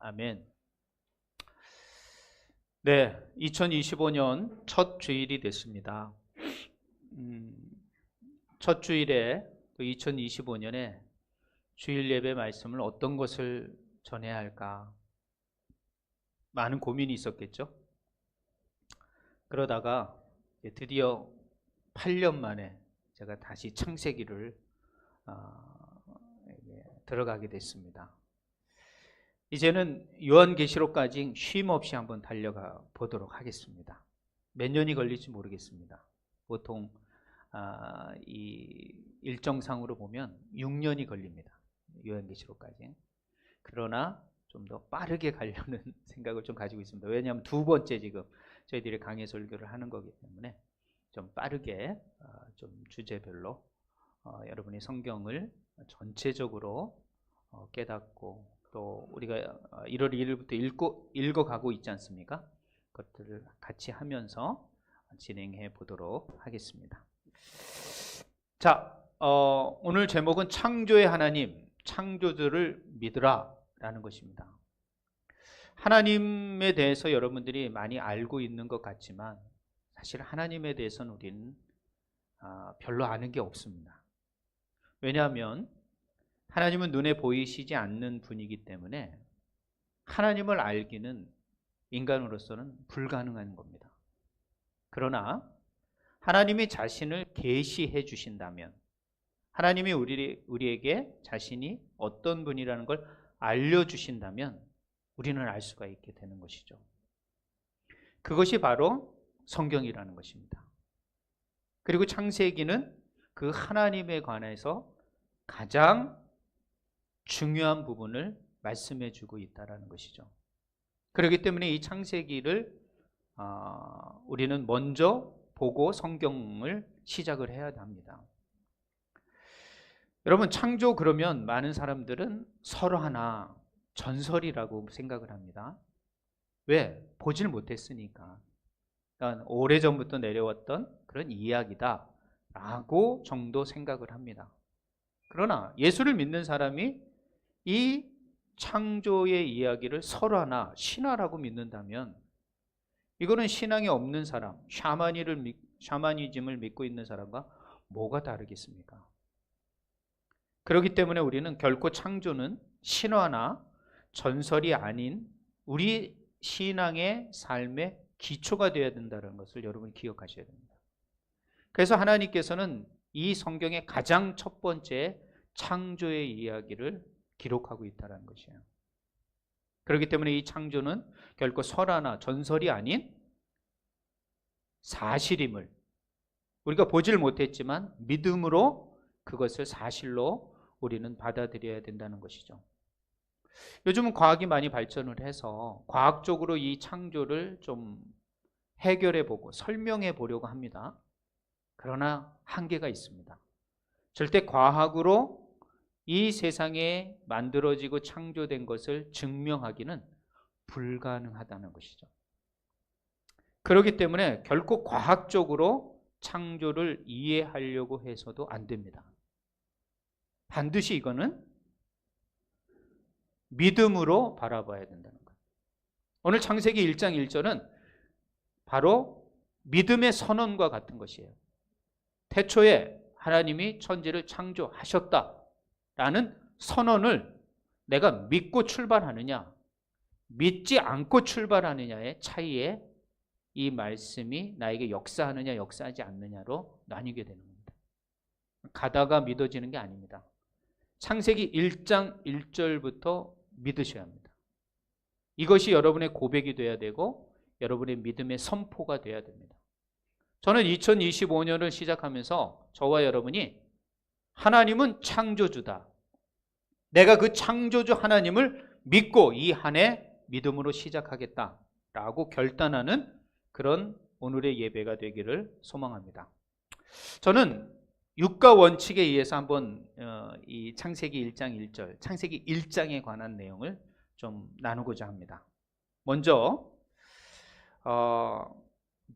아멘. 네, 2025년 첫 주일이 됐습니다. 첫 주일에 2025년에 주일 예배 말씀을 어떤 것을 전해야 할까 많은 고민이 있었겠죠. 그러다가 드디어 8년 만에 제가 다시 창세기를 들어가게 됐습니다. 이제는 요한계시록까지 쉼 없이 한번 달려가 보도록 하겠습니다. 몇 년이 걸릴지 모르겠습니다. 보통 이 일정상으로 보면 6년이 걸립니다. 요한계시록까지. 그러나 좀 더 빠르게 가려는 생각을 좀 가지고 있습니다. 왜냐하면 두 번째 지금 저희들이 강해 설교를 하는 거기 때문에 좀 빠르게 좀 주제별로 여러분이 성경을 전체적으로 깨닫고 또 우리가 1월 1일부터 읽어가고 있지 않습니까? 그것들을 같이 하면서 진행해 보도록 하겠습니다. 자, 오늘 제목은 창조의 하나님, 창조주를 믿으라 라는 것입니다. 하나님에 대해서 여러분들이 많이 알고 있는 것 같지만 사실 하나님에 대해서는 우리는 별로 아는 게 없습니다. 왜냐하면 하나님은 눈에 보이시지 않는 분이기 때문에 하나님을 알기는 인간으로서는 불가능한 겁니다. 그러나 하나님이 자신을 계시해 주신다면, 하나님이 우리에게 자신이 어떤 분이라는 걸 알려주신다면 우리는 알 수가 있게 되는 것이죠. 그것이 바로 성경이라는 것입니다. 그리고 창세기는 그 하나님에 관해서 가장 중요한 부분을 말씀해 주고 있다는 것이죠. 그렇기 때문에 이 창세기를 우리는 먼저 보고 성경을 시작을 해야 합니다. 여러분, 창조 그러면 많은 사람들은 설화나 전설이라고 생각을 합니다. 왜? 보질 못했으니까. 그러니까 오래전부터 내려왔던 그런 이야기다 라고 정도 생각을 합니다. 그러나 예수를 믿는 사람이 이 창조의 이야기를 설화나 신화라고 믿는다면 이거는 신앙이 없는 사람, 샤머니즘을 믿고 있는 사람과 뭐가 다르겠습니까? 그렇기 때문에 우리는 결코 창조는 신화나 전설이 아닌 우리 신앙의 삶의 기초가 되어야 된다는 것을 여러분이 기억하셔야 됩니다. 그래서 하나님께서는 이 성경의 가장 첫 번째 창조의 이야기를 기록하고 있다는 것이에요. 그렇기 때문에 이 창조는 결코 설화나 전설이 아닌 사실임을 우리가 보질 못했지만 믿음으로 그것을 사실로 우리는 받아들여야 된다는 것이죠. 요즘은 과학이 많이 발전을 해서 과학적으로 이 창조를 좀 해결해 보고 설명해 보려고 합니다. 그러나 한계가 있습니다. 절대 과학으로 이 세상에 만들어지고 창조된 것을 증명하기는 불가능하다는 것이죠. 그렇기 때문에 결코 과학적으로 창조를 이해하려고 해서도 안 됩니다. 반드시 이거는 믿음으로 바라봐야 된다는 거예요. 오늘 창세기 1장 1절은 바로 믿음의 선언과 같은 것이에요. 태초에 하나님이 천지를 창조하셨다라는 선언을 내가 믿고 출발하느냐, 믿지 않고 출발하느냐의 차이에 이 말씀이 나에게 역사하느냐, 역사하지 않느냐로 나뉘게 되는 겁니다. 가다가 믿어지는 게 아닙니다. 창세기 1장 1절부터 믿으셔야 합니다. 이것이 여러분의 고백이 돼야 되고 여러분의 믿음의 선포가 돼야 됩니다. 저는 2025년을 시작하면서 저와 여러분이 하나님은 창조주다. 내가 그 창조주 하나님을 믿고 이 한 해 믿음으로 시작하겠다라고 결단하는 그런 오늘의 예배가 되기를 소망합니다. 저는 육가 원칙에 의해서 한번 이 창세기 1장 1절, 창세기 1장에 관한 내용을 좀 나누고자 합니다. 먼저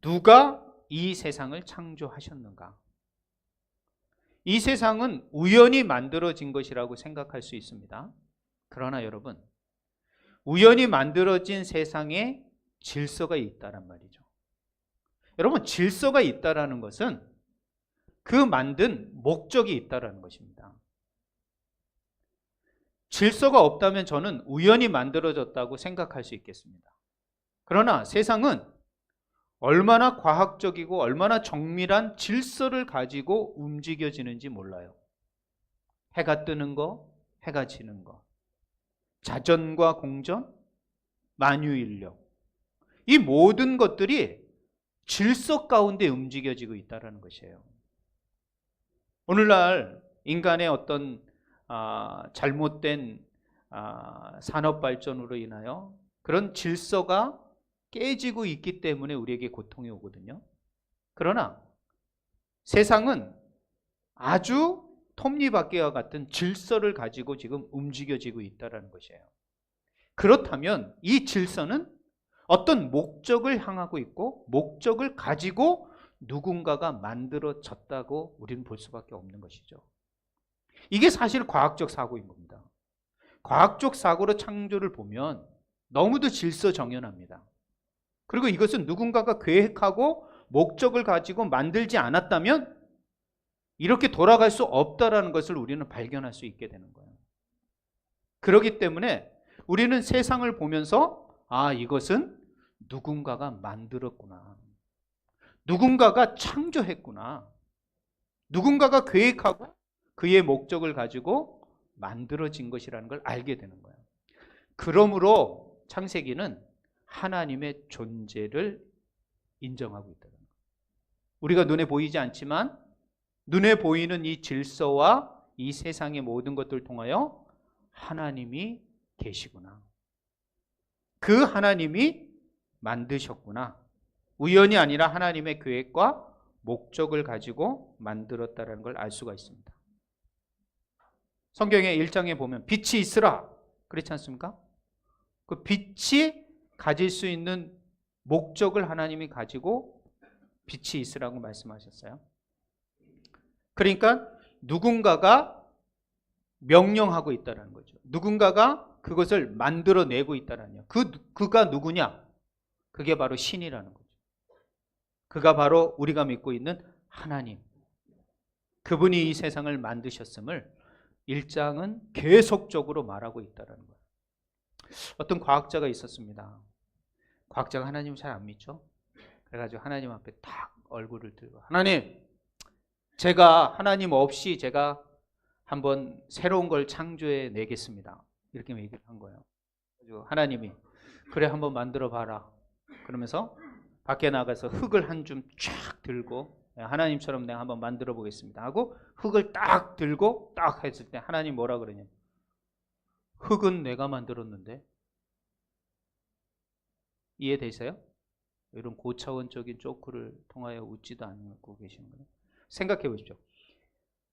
누가 이 세상을 창조하셨는가? 이 세상은 우연히 만들어진 것이라고 생각할 수 있습니다. 그러나 여러분, 우연히 만들어진 세상에 질서가 있다란 말이죠. 여러분, 질서가 있다라는 것은 그 만든 목적이 있다라는 것입니다. 질서가 없다면 저는 우연히 만들어졌다고 생각할 수 있겠습니다. 그러나 세상은 얼마나 과학적이고 얼마나 정밀한 질서를 가지고 움직여지는지 몰라요. 해가 뜨는 거, 해가 지는 거, 자전과 공전, 만유인력, 이 모든 것들이 질서 가운데 움직여지고 있다는 것이에요. 오늘날 인간의 어떤 잘못된 산업 발전으로 인하여 그런 질서가 깨지고 있기 때문에 우리에게 고통이 오거든요. 그러나 세상은 아주 톱니바퀴와 같은 질서를 가지고 지금 움직여지고 있다는 것이에요. 그렇다면 이 질서는 어떤 목적을 향하고 있고 목적을 가지고 누군가가 만들어졌다고 우리는 볼 수밖에 없는 것이죠. 이게 사실 과학적 사고인 겁니다. 과학적 사고로 창조를 보면 너무도 질서정연합니다. 그리고 이것은 누군가가 계획하고 목적을 가지고 만들지 않았다면 이렇게 돌아갈 수 없다라는 것을 우리는 발견할 수 있게 되는 거예요. 그렇기 때문에 우리는 세상을 보면서 이것은 누군가가 만들었구나. 누군가가 창조했구나. 누군가가 계획하고 그의 목적을 가지고 만들어진 것이라는 걸 알게 되는 거예요. 그러므로 창세기는 하나님의 존재를 인정하고 있다는 거예요. 우리가 눈에 보이지 않지만 눈에 보이는 이 질서와 이 세상의 모든 것들을 통하여 하나님이 계시구나. 그 하나님이 만드셨구나. 우연이 아니라 하나님의 계획과 목적을 가지고 만들었다는 걸 알 수가 있습니다. 성경의 1장에 보면 빛이 있으라 그렇지 않습니까? 그 빛이 가질 수 있는 목적을 하나님이 가지고 빛이 있으라고 말씀하셨어요. 그러니까 누군가가 명령하고 있다는 거죠. 누군가가 그것을 만들어내고 있다는 거예요. 그가 누구냐? 그게 바로 신이라는 거죠. 그가 바로 우리가 믿고 있는 하나님. 그분이 이 세상을 만드셨음을 1장은 계속적으로 말하고 있다는 거예요. 어떤 과학자가 있었습니다. 과학자가 하나님 잘 안 믿죠? 그래가지고 하나님 앞에 딱 얼굴을 들고 하나님, 제가 하나님 없이 제가 한번 새로운 걸 창조해 내겠습니다. 이렇게 얘기를 한 거예요. 그래서 하나님이 그래 한번 만들어 봐라. 그러면서 밖에 나가서 흙을 한 줌 쫙 들고 하나님처럼 내가 한번 만들어 보겠습니다 하고 흙을 딱 들고 딱 했을 때 하나님 뭐라 그러냐? 흙은 내가 만들었는데. 이해되세요? 이런 고차원적인 조크를 통하여 웃지도 않고 계시는 거예요. 생각해 보십시오.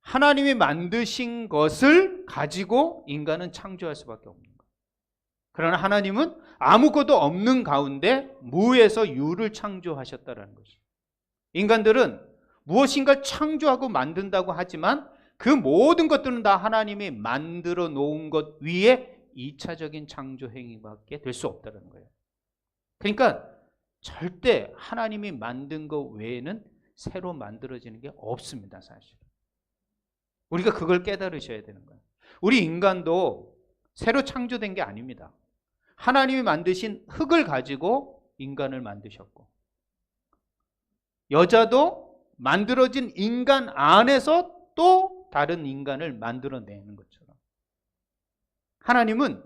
하나님이 만드신 것을 가지고 인간은 창조할 수밖에 없는 거예요. 그러나 하나님은 아무것도 없는 가운데 무에서 유를 창조하셨다는 것이죠. 인간들은 무엇인가 창조하고 만든다고 하지만 그 모든 것들은 다 하나님이 만들어 놓은 것 위에 2차적인 창조 행위밖에 될 수 없다는 거예요. 그러니까 절대 하나님이 만든 것 외에는 새로 만들어지는 게 없습니다, 사실. 우리가 그걸 깨달으셔야 되는 거예요. 우리 인간도 새로 창조된 게 아닙니다. 하나님이 만드신 흙을 가지고 인간을 만드셨고, 여자도 만들어진 인간 안에서 또 다른 인간을 만들어내는 것처럼 하나님은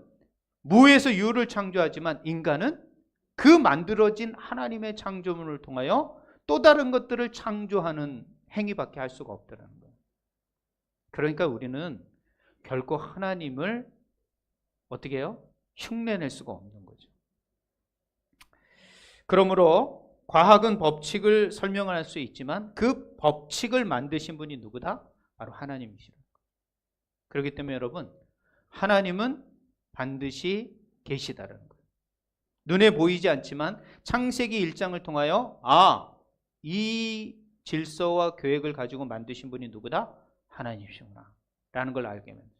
무에서 유를 창조하지만 인간은 그 만들어진 하나님의 창조물을 통하여 또 다른 것들을 창조하는 행위밖에 할 수가 없다는 거예요. 그러니까 우리는 결코 하나님을 어떻게 해요? 흉내낼 수가 없는 거죠. 그러므로 과학은 법칙을 설명할 수 있지만 그 법칙을 만드신 분이 누구다? 바로 하나님이시라는 거예요. 그렇기 때문에 여러분, 하나님은 반드시 계시다라는 거예요. 눈에 보이지 않지만 창세기 1장을 통하여 이 질서와 계획을 가지고 만드신 분이 누구다? 하나님이시구나 라는 걸 알게 됩니다.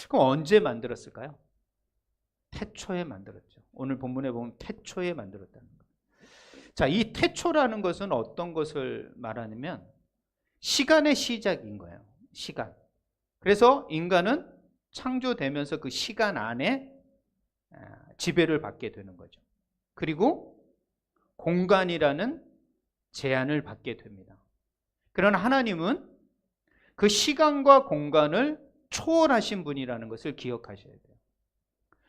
그럼 언제 만들었을까요? 태초에 만들었죠. 오늘 본문에 보면 태초에 만들었다는 거예요. 자, 이 태초라는 것은 어떤 것을 말하냐면 시간의 시작인 거예요. 시간. 그래서 인간은 창조되면서 그 시간 안에 지배를 받게 되는 거죠. 그리고 공간이라는 제한을 받게 됩니다. 그러나 하나님은 그 시간과 공간을 초월하신 분이라는 것을 기억하셔야 돼요.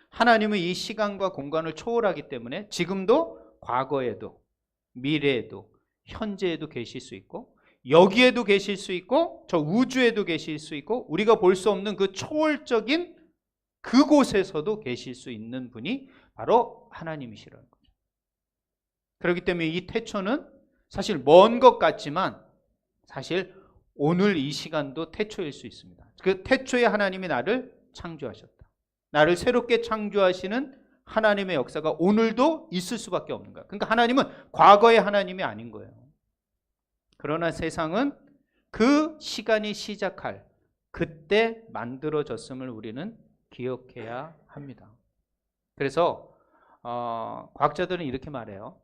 하나님은 이 시간과 공간을 초월하기 때문에 지금도 과거에도 미래에도 현재에도 계실 수 있고 여기에도 계실 수 있고 저 우주에도 계실 수 있고 우리가 볼 수 없는 그 초월적인 그곳에서도 계실 수 있는 분이 바로 하나님이시라는 거죠. 그렇기 때문에 이 태초는 사실 먼 것 같지만 사실 오늘 이 시간도 태초일 수 있습니다. 그 태초에 하나님이 나를 창조하셨다. 나를 새롭게 창조하시는 하나님의 역사가 오늘도 있을 수밖에 없는 거야. 그러니까 하나님은 과거의 하나님이 아닌 거예요. 그러나 세상은 그 시간이 시작할 그때 만들어졌음을 우리는 기억해야 합니다. 그래서 과학자들은 이렇게 말해요.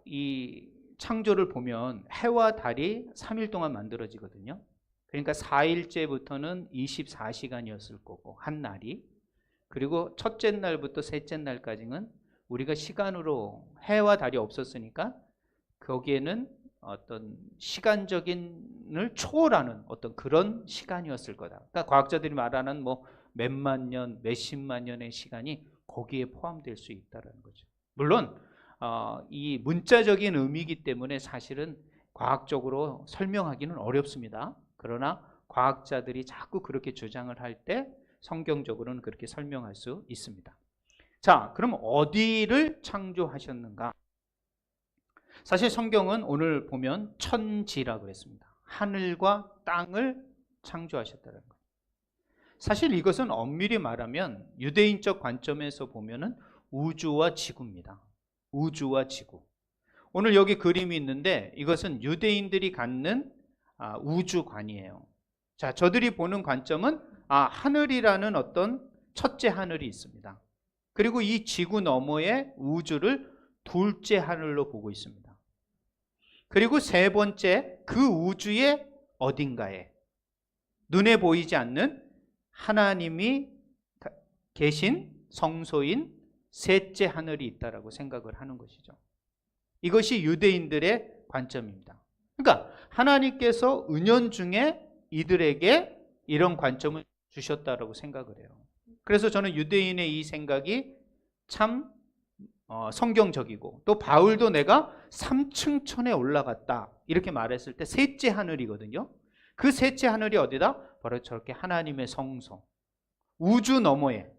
이 창조를 보면 해와 달이 3일 동안 만들어지거든요. 그러니까 4일째부터는 24시간이었을 거고 한 날이, 그리고 첫째 날부터 셋째 날까지는 우리가 시간으로 해와 달이 없었으니까 거기에는 어떤 시간적인을 초월하는 어떤 그런 시간이었을 거다. 그러니까 과학자들이 말하는 뭐 몇만 년, 몇십만 년의 시간이 거기에 포함될 수 있다는 거죠. 물론 이 문자적인 의미이기 때문에 사실은 과학적으로 설명하기는 어렵습니다. 그러나 과학자들이 자꾸 그렇게 주장을 할 때 성경적으로는 그렇게 설명할 수 있습니다. 자, 그럼 어디를 창조하셨는가? 사실 성경은 오늘 보면 천지라고 했습니다. 하늘과 땅을 창조하셨다는 거예요. 사실 이것은 엄밀히 말하면 유대인적 관점에서 보면은 우주와 지구입니다. 우주와 지구. 오늘 여기 그림이 있는데 이것은 유대인들이 갖는 우주관이에요. 자, 저들이 보는 관점은 하늘이라는 어떤 첫째 하늘이 있습니다. 그리고 이 지구 너머의 우주를 둘째 하늘로 보고 있습니다. 그리고 세 번째, 그 우주의 어딘가에 눈에 보이지 않는 하나님이 계신 성소인 셋째 하늘이 있다라고 생각을 하는 것이죠. 이것이 유대인들의 관점입니다. 그러니까 하나님께서 은연중에 이들에게 이런 관점을 주셨다라고 생각을 해요. 그래서 저는 유대인의 이 생각이 참 성경적이고, 또 바울도 내가 3층 천에 올라갔다 이렇게 말했을 때 셋째 하늘이거든요. 그 셋째 하늘이 어디다? 바로 저렇게 하나님의 성소, 우주 너머에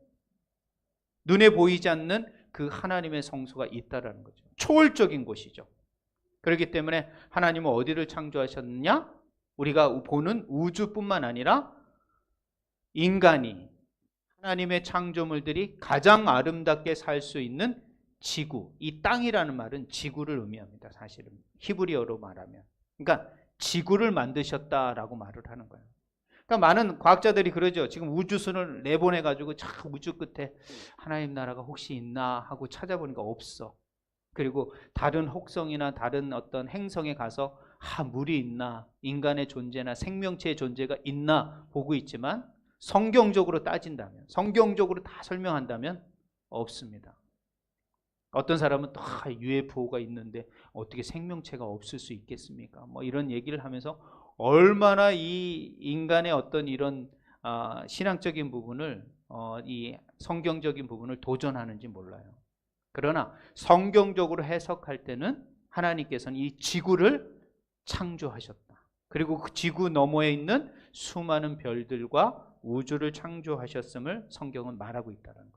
눈에 보이지 않는 그 하나님의 성소가 있다라는 거죠. 초월적인 곳이죠. 그렇기 때문에 하나님은 어디를 창조하셨느냐? 우리가 보는 우주뿐만 아니라 인간이, 하나님의 창조물들이 가장 아름답게 살 수 있는 지구, 이 땅이라는 말은 지구를 의미합니다. 사실은 히브리어로 말하면. 그러니까 지구를 만드셨다라고 말을 하는 거예요. 그러니까 많은 과학자들이 그러죠. 지금 우주선을 내보내가지고 저 우주 끝에 하나님 나라가 혹시 있나 하고 찾아보니까 없어. 그리고 다른 혹성이나 다른 어떤 행성에 가서 물이 있나, 인간의 존재나 생명체의 존재가 있나 보고 있지만 성경적으로 따진다면, 성경적으로 다 설명한다면 없습니다. 어떤 사람은 또 UFO가 있는데 어떻게 생명체가 없을 수 있겠습니까? 뭐 이런 얘기를 하면서 얼마나 이 인간의 어떤 이런 신앙적인 부분을, 이 성경적인 부분을 도전하는지 몰라요. 그러나 성경적으로 해석할 때는 하나님께서는 이 지구를 창조하셨다. 그리고 그 지구 너머에 있는 수많은 별들과 우주를 창조하셨음을 성경은 말하고 있다는 거예요.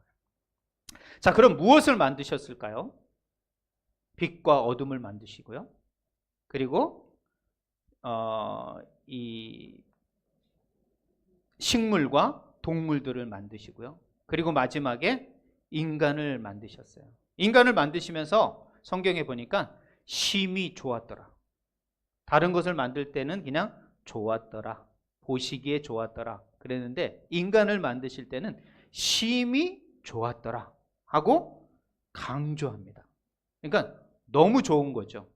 자, 그럼 무엇을 만드셨을까요? 빛과 어둠을 만드시고요. 그리고 이 식물과 동물들을 만드시고요. 그리고 마지막에 인간을 만드셨어요. 인간을 만드시면서 성경에 보니까 심히 좋았더라. 다른 것을 만들 때는 그냥 좋았더라, 보시기에 좋았더라 그랬는데 인간을 만드실 때는 심히 좋았더라 하고 강조합니다. 그러니까 너무 좋은 거죠.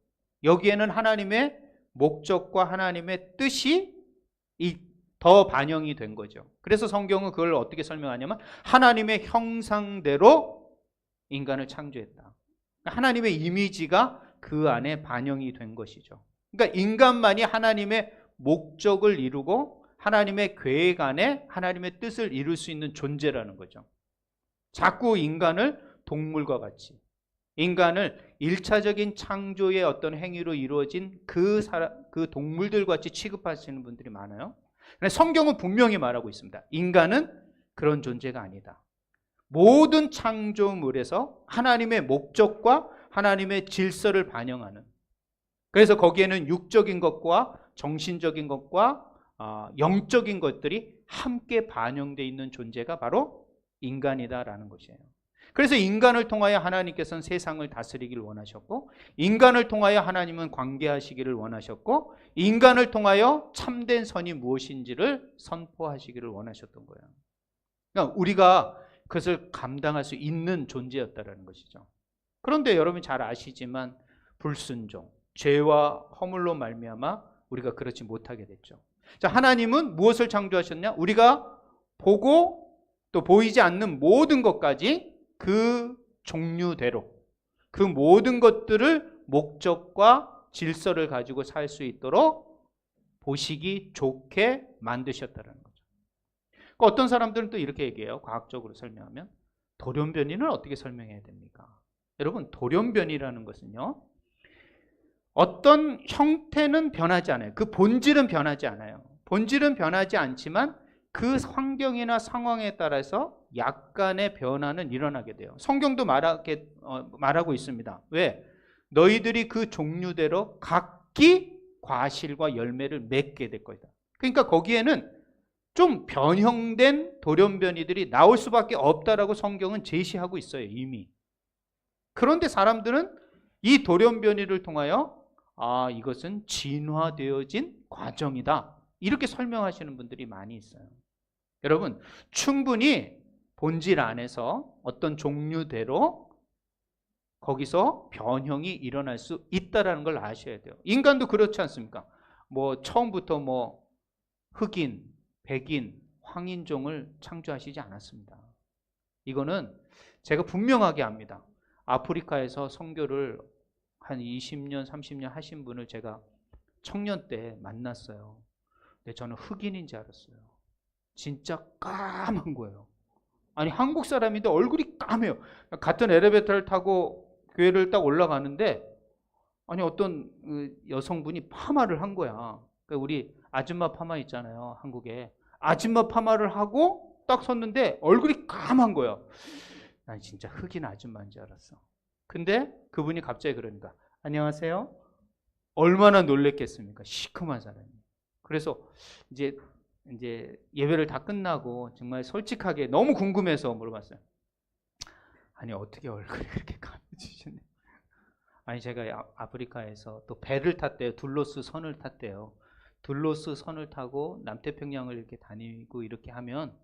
여기에는 하나님의 목적과 하나님의 뜻이 더 반영이 된 거죠. 그래서 성경은 그걸 어떻게 설명하냐면 하나님의 형상대로 인간을 창조했다. 하나님의 이미지가 그 안에 반영이 된 것이죠. 그러니까 인간만이 하나님의 목적을 이루고 하나님의 계획 안에 하나님의 뜻을 이룰 수 있는 존재라는 거죠. 자꾸 인간을 동물과 같이, 인간을 1차적인 창조의 어떤 행위로 이루어진 그 동물들 같이 취급하시는 분들이 많아요. 성경은 분명히 말하고 있습니다. 인간은 그런 존재가 아니다. 모든 창조물에서 하나님의 목적과 하나님의 질서를 반영하는, 그래서 거기에는 육적인 것과 정신적인 것과 영적인 것들이 함께 반영되어 있는 존재가 바로 인간이다라는 것이에요. 그래서 인간을 통하여 하나님께서는 세상을 다스리기를 원하셨고, 인간을 통하여 하나님은 관계하시기를 원하셨고, 인간을 통하여 참된 선이 무엇인지를 선포하시기를 원하셨던 거예요. 그러니까 우리가 그것을 감당할 수 있는 존재였다라는 것이죠. 그런데 여러분이 잘 아시지만 불순종, 죄와 허물로 말미암아 우리가 그렇지 못하게 됐죠. 자, 하나님은 무엇을 창조하셨냐? 우리가 보고 또 보이지 않는 모든 것까지 그 종류대로 그 모든 것들을 목적과 질서를 가지고 살 수 있도록 보시기 좋게 만드셨다는 거죠. 어떤 사람들은 또 이렇게 얘기해요. 과학적으로 설명하면 돌연변이는 어떻게 설명해야 됩니까? 여러분, 돌연변이라는 것은요, 어떤 형태는 변하지 않아요. 그 본질은 변하지 않아요. 본질은 변하지 않지만 그 환경이나 상황에 따라서 약간의 변화는 일어나게 돼요. 성경도 말하고 있습니다. 왜? 너희들이 그 종류대로 각기 과실과 열매를 맺게 될 거다. 그러니까 거기에는 좀 변형된 돌연변이들이 나올 수밖에 없다라고 성경은 제시하고 있어요, 이미. 그런데 사람들은 이 돌연변이를 통하여 이것은 진화되어진 과정이다, 이렇게 설명하시는 분들이 많이 있어요. 여러분, 충분히 본질 안에서 어떤 종류대로 거기서 변형이 일어날 수 있다는 걸 아셔야 돼요. 인간도 그렇지 않습니까? 처음부터 흑인, 백인, 황인종을 창조하시지 않았습니다. 이거는 제가 분명하게 압니다. 아프리카에서 선교를 한 20년, 30년 하신 분을 제가 청년 때 만났어요. 근데 저는 흑인인 줄 알았어요. 진짜 까만 거예요. 아니, 한국 사람인데 얼굴이 까매요. 같은 엘리베이터를 타고 교회를 딱 올라가는데 아니, 어떤 여성분이 파마를 한 거야. 우리 아줌마 파마 있잖아요, 한국에. 아줌마 파마를 하고 딱 섰는데 얼굴이 까만 거예요. 난 진짜 흑인 아줌마인 줄 알았어. 근데 그분이 갑자기 그러니까 안녕하세요. 얼마나 놀랬겠습니까? 시커먼 사람이. 그래서 이제 예배를 다 끝나고 정말 솔직하게 너무 궁금해서 물어봤어요. 아니, 어떻게 얼굴이 그렇게 까매지셨네. 아니, 제가 아프리카에서 또 배를 탔대요. 둘로스 선을 탔대요. 둘로스 선을 타고 남태평양을 이렇게 다니고 이렇게 하면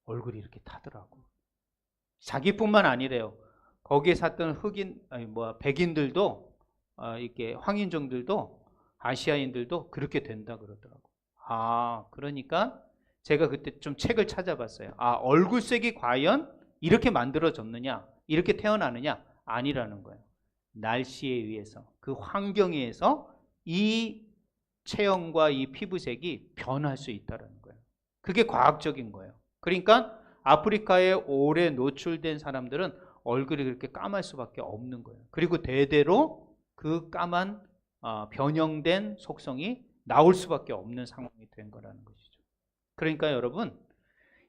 얼굴이 이렇게 타더라고. 자기뿐만 아니래요. 거기에 샀던 백인들도 이렇게 황인종들도 아시아인들도 그렇게 된다 그러더라고. 그러니까 제가 그때 좀 책을 찾아봤어요. 얼굴색이 과연 이렇게 만들어졌느냐, 이렇게 태어나느냐? 아니라는 거예요. 날씨에 의해서, 그 환경에 의해서 이 체형과 이 피부색이 변할 수 있다는 거예요. 그게 과학적인 거예요. 그러니까 아프리카에 오래 노출된 사람들은 얼굴이 그렇게 까만 수밖에 없는 거예요. 그리고 대대로 그 까만 변형된 속성이 나올 수밖에 없는 상황이 된 거라는 것이죠. 그러니까 여러분,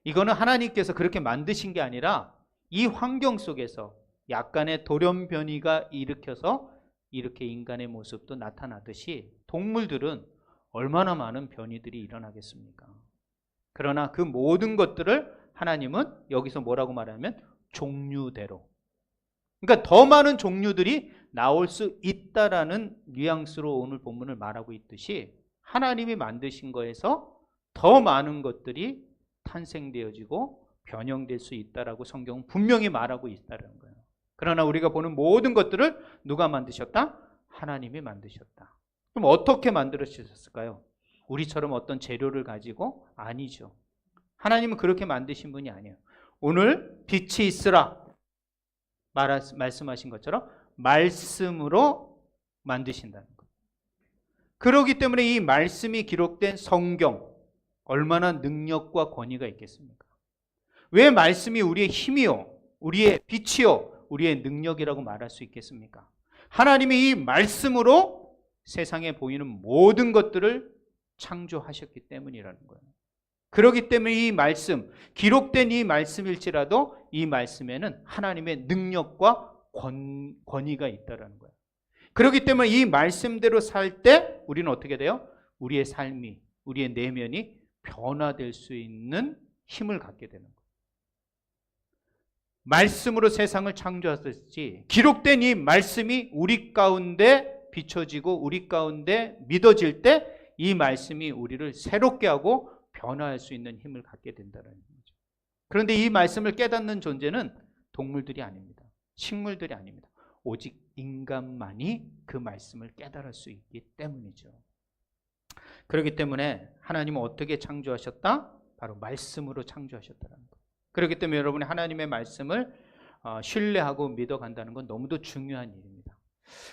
이거는 하나님께서 그렇게 만드신 게 아니라 이 환경 속에서 약간의 돌연변이가 일으켜서 이렇게 인간의 모습도 나타나듯이 동물들은 얼마나 많은 변이들이 일어나겠습니까? 그러나 그 모든 것들을 하나님은 여기서 뭐라고 말하면 종류대로, 그러니까 더 많은 종류들이 나올 수 있다라는 뉘앙스로 오늘 본문을 말하고 있듯이 하나님이 만드신 거에서 더 많은 것들이 탄생되어지고 변형될 수 있다라고 성경은 분명히 말하고 있다는 거예요. 그러나 우리가 보는 모든 것들을 누가 만드셨다? 하나님이 만드셨다. 그럼 어떻게 만들어주셨을까요? 우리처럼 어떤 재료를 가지고? 아니죠. 하나님은 그렇게 만드신 분이 아니에요. 오늘 빛이 있으라 말씀하신 것처럼 말씀으로 만드신다는 거예요. 그렇기 때문에 이 말씀이 기록된 성경, 얼마나 능력과 권위가 있겠습니까? 왜 말씀이 우리의 힘이요, 우리의 빛이요, 우리의 능력이라고 말할 수 있겠습니까? 하나님이 이 말씀으로 세상에 보이는 모든 것들을 창조하셨기 때문이라는 거예요. 그렇기 때문에 이 말씀, 기록된 이 말씀일지라도 이 말씀에는 하나님의 능력과 권위가 있다는 거예요. 그렇기 때문에 이 말씀대로 살 때 우리는 어떻게 돼요? 우리의 삶이, 우리의 내면이 변화될 수 있는 힘을 갖게 되는 거예요. 말씀으로 세상을 창조하셨지, 기록된 이 말씀이 우리 가운데 비춰지고 우리 가운데 믿어질 때 이 말씀이 우리를 새롭게 하고 변화할 수 있는 힘을 갖게 된다는 거죠. 그런데 이 말씀을 깨닫는 존재는 동물들이 아닙니다. 식물들이 아닙니다. 오직 인간만이 그 말씀을 깨달을 수 있기 때문이죠. 그렇기 때문에 하나님은 어떻게 창조하셨다? 바로 말씀으로 창조하셨다는 거예요. 그렇기 때문에 여러분이 하나님의 말씀을 신뢰하고 믿어간다는 건 너무도 중요한 일입니다.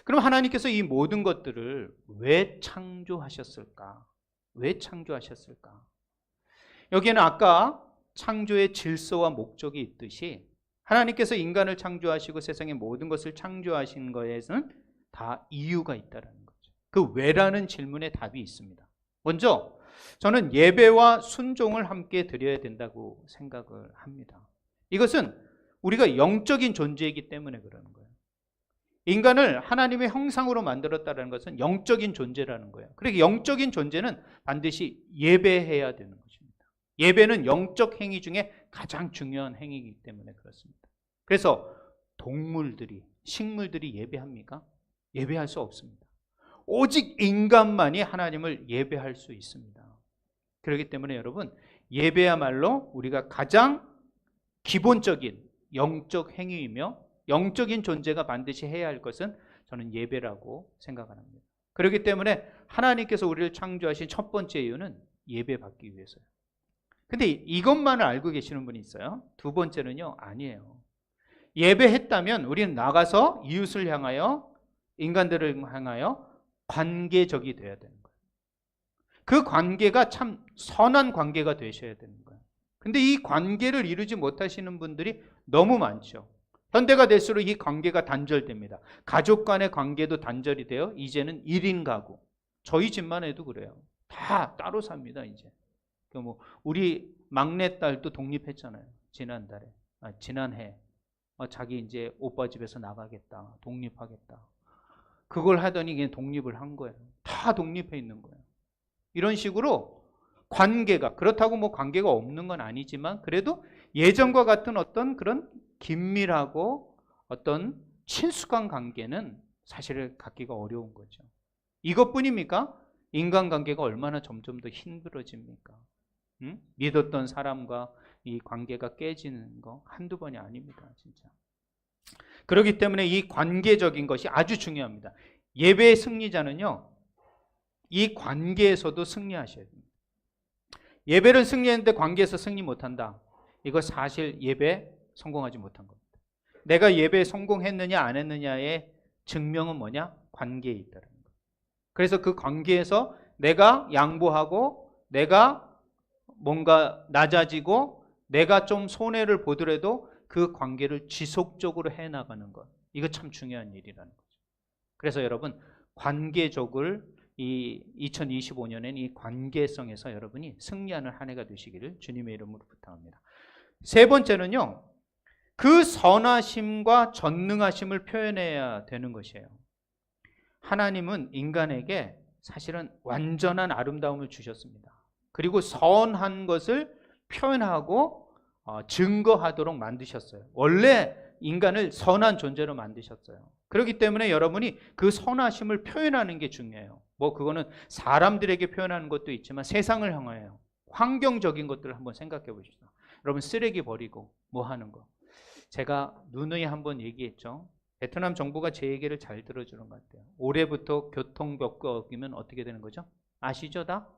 그럼 하나님께서 이 모든 것들을 왜 창조하셨을까? 왜 창조하셨을까? 여기에는 아까 창조의 질서와 목적이 있듯이 하나님께서 인간을 창조하시고 세상의 모든 것을 창조하신 것에는 다 이유가 있다는 거죠. 그 왜라는 질문에 답이 있습니다. 먼저 저는 예배와 순종을 함께 드려야 된다고 생각을 합니다. 이것은 우리가 영적인 존재이기 때문에 그러는 거예요. 인간을 하나님의 형상으로 만들었다는 것은 영적인 존재라는 거예요. 그러니까 영적인 존재는 반드시 예배해야 되는 것입니다. 예배는 영적 행위 중에 가장 중요한 행위이기 때문에 그렇습니다. 그래서 동물들이, 식물들이 예배합니까? 예배할 수 없습니다. 오직 인간만이 하나님을 예배할 수 있습니다. 그렇기 때문에 여러분, 예배야말로 우리가 가장 기본적인 영적 행위이며 영적인 존재가 반드시 해야 할 것은 저는 예배라고 생각합니다. 그렇기 때문에 하나님께서 우리를 창조하신 첫 번째 이유는 예배받기 위해서요. 근데 이것만을 알고 계시는 분이 있어요. 두 번째는요, 아니에요. 예배했다면 우리는 나가서 이웃을 향하여, 인간들을 향하여 관계적이 되어야 되는 거예요. 그 관계가 참 선한 관계가 되셔야 되는 거예요. 근데 이 관계를 이루지 못하시는 분들이 너무 많죠. 현대가 될수록 이 관계가 단절됩니다. 가족 간의 관계도 단절이 돼요. 이제는 1인 가구. 저희 집만 해도 그래요. 다 따로 삽니다, 이제. 뭐 우리 막내딸도 독립했잖아요. 지난해. 자기 이제 오빠 집에서 나가겠다. 독립하겠다. 그걸 하더니 그냥 독립을 한 거예요. 다 독립해 있는 거예요. 이런 식으로 관계가, 그렇다고 뭐 관계가 없는 건 아니지만 그래도 예전과 같은 어떤 그런 긴밀하고 어떤 친숙한 관계는 사실 갖기가 어려운 거죠. 이것뿐입니까? 인간관계가 얼마나 점점 더 힘들어집니까? 믿었던 사람과 이 관계가 깨지는 거 한두 번이 아닙니다, 진짜. 그렇기 때문에 이 관계적인 것이 아주 중요합니다. 예배의 승리자는요, 이 관계에서도 승리하셔야 됩니다. 예배를 승리했는데 관계에서 승리 못한다. 이거 사실 예배 성공하지 못한 겁니다. 내가 예배에 성공했느냐 안 했느냐의 증명은 뭐냐? 관계에 있다는 거예요. 그래서 그 관계에서 내가 양보하고 내가 뭔가 낮아지고 내가 좀 손해를 보더라도 그 관계를 지속적으로 해나가는 것. 이거 참 중요한 일이라는 거죠. 그래서 여러분, 관계적을 이 2025년엔 이 관계성에서 여러분이 승리하는 한 해가 되시기를 주님의 이름으로 부탁합니다. 세 번째는요, 그 선하심과 전능하심을 표현해야 되는 것이에요. 하나님은 인간에게 사실은 완전한 아름다움을 주셨습니다. 그리고 선한 것을 표현하고 증거하도록 만드셨어요. 원래 인간을 선한 존재로 만드셨어요. 그렇기 때문에 여러분이 그 선하심을 표현하는 게 중요해요. 뭐 그거는 사람들에게 표현하는 것도 있지만 세상을 향하여 환경적인 것들을 한번 생각해 보십시오. 여러분 쓰레기 버리고 뭐 하는 거. 제가 누누이 한번 얘기했죠. 베트남 정부가 제 얘기를 잘 들어주는 것 같아요. 올해부터 교통법규 어기면 어떻게 되는 거죠? 아시죠 다?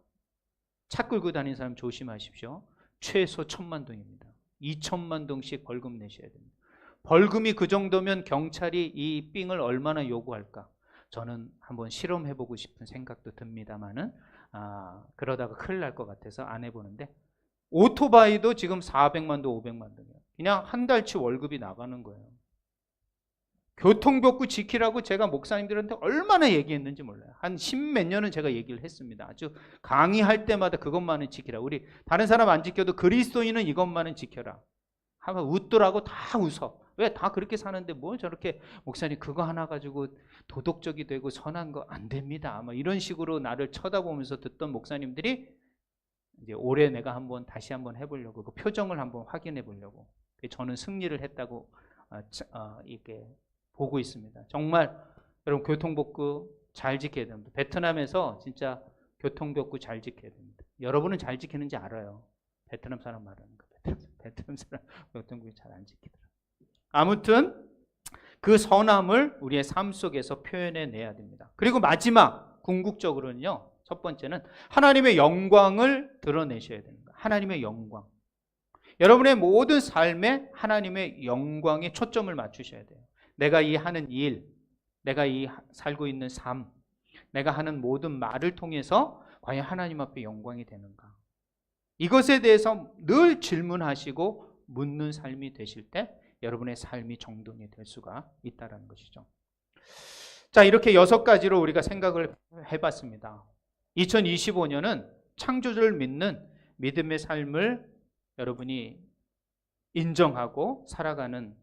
차 끌고 다니는 사람 조심하십시오. 최소 1,000만 동입니다. 2,000만 동씩 벌금 내셔야 됩니다. 벌금이 그 정도면 경찰이 이 삥을 얼마나 요구할까? 저는 한번 실험해보고 싶은 생각도 듭니다만은 그러다가 큰일 날 것 같아서 안 해보는데, 오토바이도 지금 400만 동, 500만 동이에요. 그냥 한 달치 월급이 나가는 거예요. 교통법규 지키라고 제가 목사님들한테 얼마나 얘기했는지 몰라요. 한 10몇 년은 제가 얘기를 했습니다. 아주 강의할 때마다 그것만은 지키라. 우리 다른 사람 안 지켜도 그리스도인은 이것만은 지켜라. 하면 웃더라고. 다 웃어. 왜? 다 그렇게 사는데 뭐 저렇게 목사님 그거 하나 가지고 도덕적이 되고 선한 거 안 됩니다. 아마 이런 식으로 나를 쳐다보면서 듣던 목사님들이 이제 올해 내가 다시 한번 해보려고 그 표정을 한번 확인해 보려고 저는 승리를 했다고 이렇게 보고 있습니다. 정말 여러분 교통법규 잘 지켜야 됩니다. 베트남에서 진짜 교통법규 잘 지켜야 됩니다. 여러분은 잘 지키는지 알아요. 베트남 사람 말하는 거. 베트남 사람 교통법규 잘 안 지키더라고요. 아무튼 그 선함을 우리의 삶 속에서 표현해 내야 됩니다. 그리고 마지막 궁극적으로는요. 첫 번째는 하나님의 영광을 드러내셔야 됩니다. 하나님의 영광. 여러분의 모든 삶에 하나님의 영광에 초점을 맞추셔야 돼요. 내가 이 하는 일, 내가 이 살고 있는 삶, 내가 하는 모든 말을 통해서 과연 하나님 앞에 영광이 되는가? 이것에 대해서 늘 질문하시고 묻는 삶이 되실 때 여러분의 삶이 정돈이 될 수가 있다는 것이죠. 자, 이렇게 6가지로 우리가 생각을 해봤습니다. 2025년은 창조주를 믿는 믿음의 삶을 여러분이 인정하고 살아가는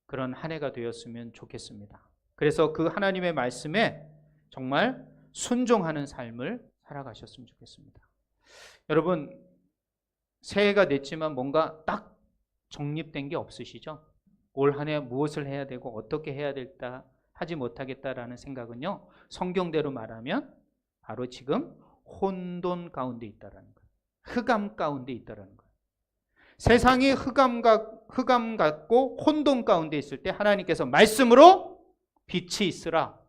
그런 한 해가 되었으면 좋겠습니다. 그래서 그 하나님의 말씀에 정말 순종하는 삶을 살아가셨으면 좋겠습니다. 여러분, 새해가 됐지만 뭔가 딱 정립된 게 없으시죠? 올 한 해 무엇을 해야 되고 어떻게 해야 될까 하지 못하겠다라는 생각은요, 성경대로 말하면 바로 지금 혼돈 가운데 있다라는 거예요. 흑암 가운데 있다라는 거예요. 세상이 흑암 같고 혼돈 가운데 있을 때 하나님께서 말씀으로 빛이 있으라,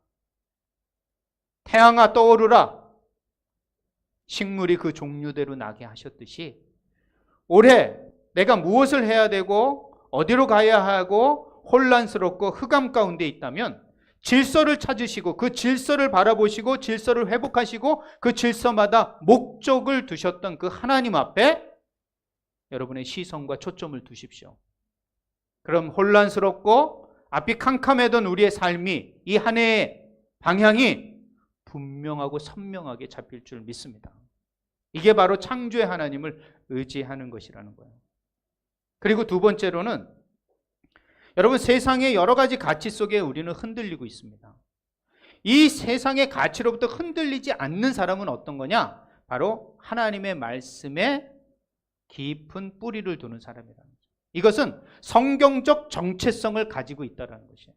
태양아 떠오르라, 식물이 그 종류대로 나게 하셨듯이 올해 내가 무엇을 해야 되고 어디로 가야 하고 혼란스럽고 흑암 가운데 있다면 질서를 찾으시고 그 질서를 바라보시고 질서를 회복하시고 그 질서마다 목적을 두셨던 그 하나님 앞에 여러분의 시선과 초점을 두십시오. 그럼 혼란스럽고 앞이 캄캄해던 우리의 삶이 이 한 해의 방향이 분명하고 선명하게 잡힐 줄 믿습니다. 이게 바로 창조의 하나님을 의지하는 것이라는 거예요. 그리고 두 번째로는 여러분, 세상의 여러 가지 가치 속에 우리는 흔들리고 있습니다. 이 세상의 가치로부터 흔들리지 않는 사람은 어떤 거냐? 바로 하나님의 말씀에 깊은 뿌리를 두는 사람이라는 거죠. 이것은 성경적 정체성을 가지고 있다는 것이에요.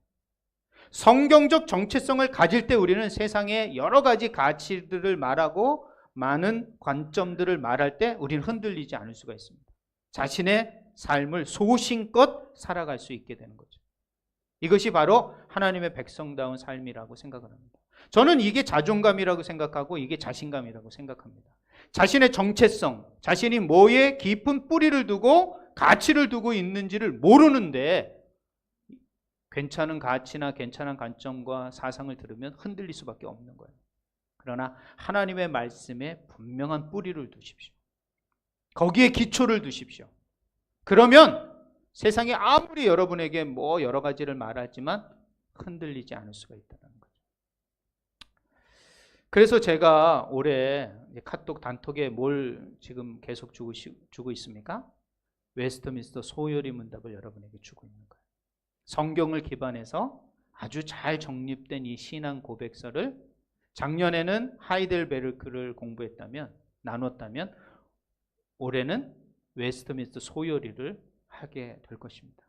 성경적 정체성을 가질 때 우리는 세상의 여러 가지 가치들을 말하고 많은 관점들을 말할 때 우리는 흔들리지 않을 수가 있습니다. 자신의 삶을 소신껏 살아갈 수 있게 되는 거죠. 이것이 바로 하나님의 백성다운 삶이라고 생각을 합니다. 저는 이게 자존감이라고 생각하고 이게 자신감이라고 생각합니다. 자신의 정체성, 자신이 뭐에 깊은 뿌리를 두고 가치를 두고 있는지를 모르는데 괜찮은 가치나 괜찮은 관점과 사상을 들으면 흔들릴 수밖에 없는 거예요. 그러나 하나님의 말씀에 분명한 뿌리를 두십시오. 거기에 기초를 두십시오. 그러면 세상에 아무리 여러분에게 뭐 여러 가지를 말하지만 흔들리지 않을 수가 있다는 거죠. 그래서 제가 올해 카톡 단톡에 뭘 지금 계속 주고 있습니까? 웨스트민스터 소요리 문답을 여러분에게 주고 있는 거예요. 성경을 기반해서 아주 잘 정립된 이 신앙 고백서를 작년에는 하이델베르크를 공부했다면, 나눴다면 올해는 웨스트민스터 소요리를 하게 될 것입니다.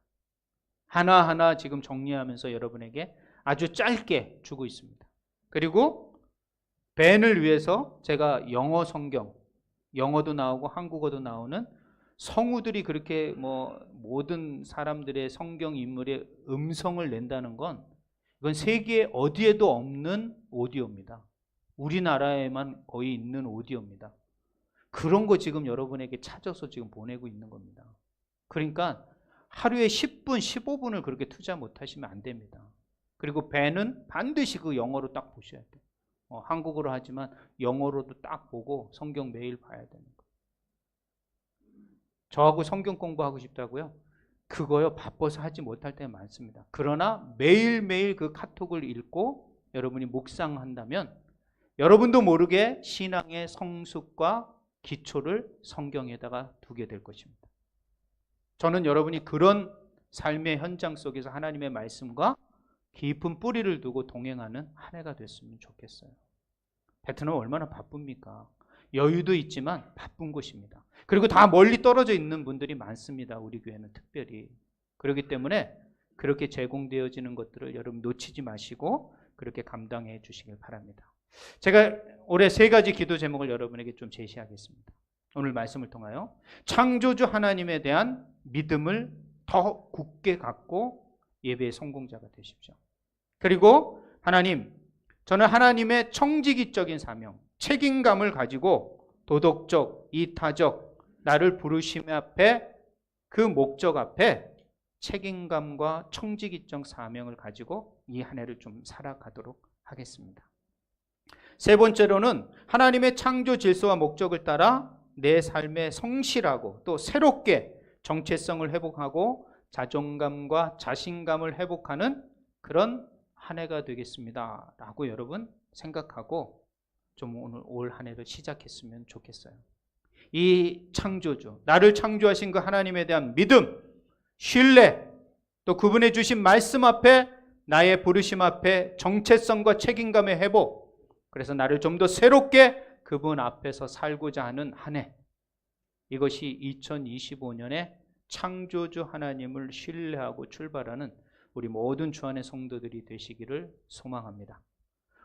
하나하나 지금 정리하면서 여러분에게 아주 짧게 주고 있습니다. 그리고 벤을 위해서 제가 영어 성경, 영어도 나오고 한국어도 나오는 성우들이 그렇게 뭐 모든 사람들의 성경 인물의 음성을 낸다는 건 이건 세계 어디에도 없는 오디오입니다. 우리나라에만 거의 있는 오디오입니다. 그런 거 지금 여러분에게 찾아서 지금 보내고 있는 겁니다. 그러니까 하루에 10분, 15분을 그렇게 투자 못 하시면 안 됩니다. 그리고 배는 반드시 그 영어로 딱 보셔야 돼요. 한국어로 하지만 영어로도 딱 보고 성경 매일 봐야 되는 거예요. 저하고 성경 공부하고 싶다고요? 그거요, 바빠서 하지 못할 때가 많습니다. 그러나 매일매일 그 카톡을 읽고 여러분이 묵상한다면 여러분도 모르게 신앙의 성숙과 기초를 성경에다가 두게 될 것입니다. 저는 여러분이 그런 삶의 현장 속에서 하나님의 말씀과 깊은 뿌리를 두고 동행하는 한 해가 됐으면 좋겠어요. 베트남 얼마나 바쁩니까? 여유도 있지만 바쁜 곳입니다. 그리고 다 멀리 떨어져 있는 분들이 많습니다. 우리 교회는 특별히. 그렇기 때문에 그렇게 제공되어지는 것들을 여러분 놓치지 마시고 그렇게 감당해 주시길 바랍니다. 제가 올해 3가지 기도 제목을 여러분에게 좀 제시하겠습니다. 오늘 말씀을 통하여 창조주 하나님에 대한 믿음을 더 굳게 갖고 예배의 성공자가 되십시오. 그리고 하나님, 저는 하나님의 청지기적인 사명, 책임감을 가지고 도덕적, 이타적, 나를 부르심 앞에 그 목적 앞에 책임감과 청지기적 사명을 가지고 이 한 해를 좀 살아가도록 하겠습니다. 3번째로는 하나님의 창조 질서와 목적을 따라 내 삶에 성실하고 또 새롭게 정체성을 회복하고 자존감과 자신감을 회복하는 그런 한 해가 되겠습니다 라고 여러분 생각하고 좀 오늘 올 한 해를 시작했으면 좋겠어요. 이 창조주, 나를 창조하신 그 하나님에 대한 믿음, 신뢰, 또 그분의 주신 말씀 앞에 나의 부르심 앞에 정체성과 책임감의 회복, 그래서 나를 좀 더 새롭게 그분 앞에서 살고자 하는 한 해, 이것이 2025년에 창조주 하나님을 신뢰하고 출발하는 우리 모든 주안의 성도들이 되시기를 소망합니다.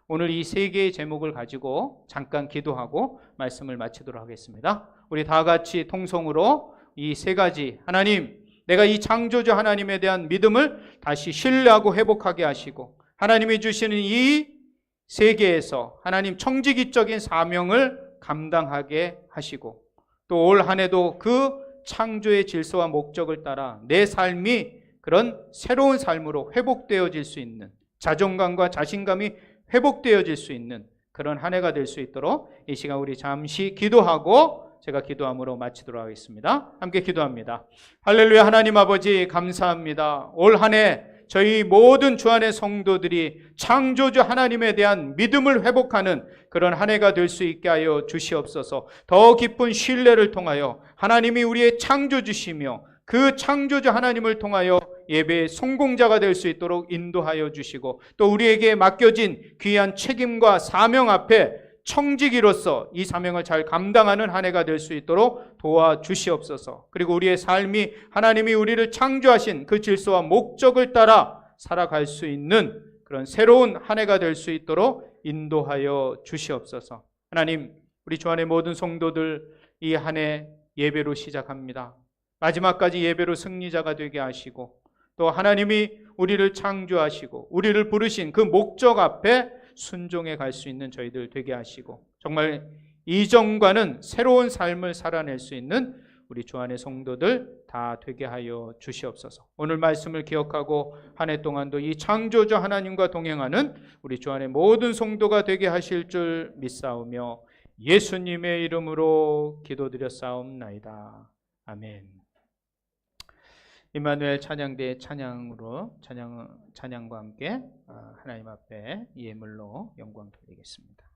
오늘 이 3개의 제목을 가지고 잠깐 기도하고 말씀을 마치도록 하겠습니다. 우리 다 같이 통성으로 이 3가지, 하나님, 내가 이 창조주 하나님에 대한 믿음을 다시 신뢰하고 회복하게 하시고 하나님이 주시는 이 세계에서 하나님 청지기적인 사명을 감당하게 하시고 또 올 한 해도 그 창조의 질서와 목적을 따라 내 삶이 그런 새로운 삶으로 회복되어질 수 있는, 자존감과 자신감이 회복되어질 수 있는 그런 한 해가 될 수 있도록 이 시간 우리 잠시 기도하고 제가 기도함으로 마치도록 하겠습니다. 함께 기도합니다. 할렐루야. 하나님 아버지 감사합니다. 올 한 해 저희 모든 주안의 성도들이 창조주 하나님에 대한 믿음을 회복하는 그런 한 해가 될 수 있게 하여 주시옵소서. 더 깊은 신뢰를 통하여 하나님이 우리의 창조주시며 그 창조주 하나님을 통하여 예배의 성공자가 될 수 있도록 인도하여 주시고 또 우리에게 맡겨진 귀한 책임과 사명 앞에 청지기로서 이 사명을 잘 감당하는 한 해가 될 수 있도록 도와주시옵소서. 그리고 우리의 삶이 하나님이 우리를 창조하신 그 질서와 목적을 따라 살아갈 수 있는 그런 새로운 한 해가 될 수 있도록 인도하여 주시옵소서. 하나님, 우리 주 안의 모든 성도들 이 한 해 예배로 시작합니다. 마지막까지 예배로 승리자가 되게 하시고 또 하나님이 우리를 창조하시고 우리를 부르신 그 목적 앞에 순종해 갈 수 있는 저희들 되게 하시고 정말 이전과는 새로운 삶을 살아낼 수 있는 우리 주 안의 성도들 다 되게 하여 주시옵소서. 오늘 말씀을 기억하고 한 해 동안도 이 창조주 하나님과 동행하는 우리 주 안의 모든 성도가 되게 하실 줄 믿사오며 예수님의 이름으로 기도드렸사옵나이다. 아멘. 임마누엘 찬양대의 찬양으로 찬양과 함께 하나님 앞에 예물로 영광 돌리겠습니다.